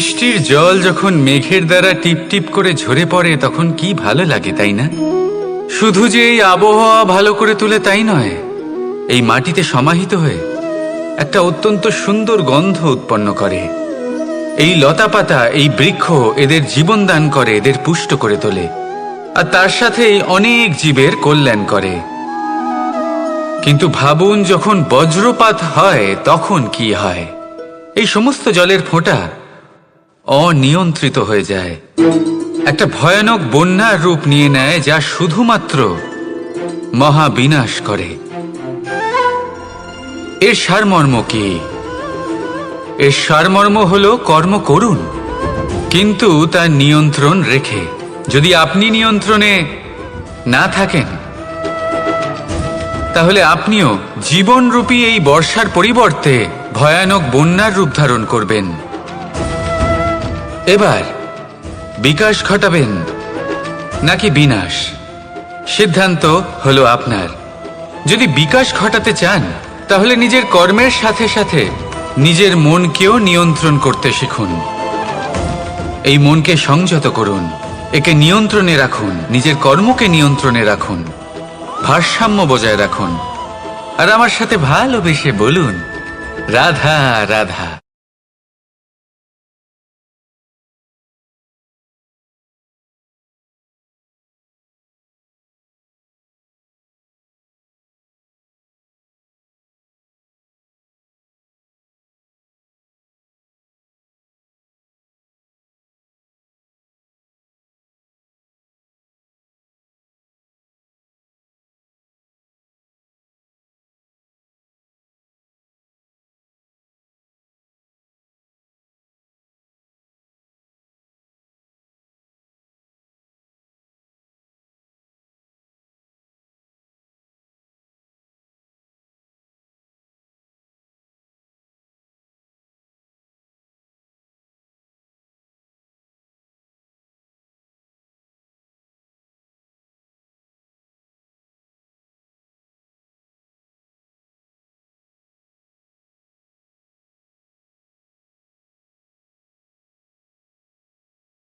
বৃষ্টির জল যখন মেঘের দ্বারা টিপ টিপ করে ঝরে পড়ে তখন কি ভালো লাগে, তাই না? শুধু যে এই আবহাওয়া ভালো করে তুলে তাই নয়, এই মাটিতে সমাহিত হয়ে একটা অত্যন্ত সুন্দর গন্ধ উৎপন্ন করে। এই লতা পাতা, এই বৃক্ষ এদের জীবন দান করে, এদের পুষ্ট করে তোলে, আর তার সাথেই অনেক জীবের কল্যাণ করে। কিন্তু ভাবুন, যখন বজ্রপাত হয় তখন কি হয়? এই সমস্ত জলের ফোঁটা অনিয়ন্ত্রিত হয়ে যায়, একটা ভয়ানক বন্যার রূপ নিয়ে নেয়, যা শুধুমাত্র মহাবিনাশ করে। এর সারমর্ম কি? এর সারমর্ম হলো কর্ম করুন, কিন্তু তার নিয়ন্ত্রণ রেখে। যদি আপনি নিয়ন্ত্রণে না থাকেন, তাহলে আপনিও জীবনরূপী এই বর্ষার পরিবর্তে ভয়ানক বন্যার রূপ ধারণ করবেন। এবার বিকাশ ঘটাবেন নাকি বিনাশ, সিদ্ধান্ত হলো আপনার। যদি বিকাশ ঘটাতে চান, তাহলে নিজের কর্মের সাথে সাথে নিজের মনকেও নিয়ন্ত্রণ করতে শিখুন। এই মনকে সংযত করুন, একে নিয়ন্ত্রণে রাখুন, নিজের কর্মকে নিয়ন্ত্রণে রাখুন, ভারসাম্য বজায় রাখুন, আর আমার সাথে ভালোবেসে বলুন, রাধা রাধা।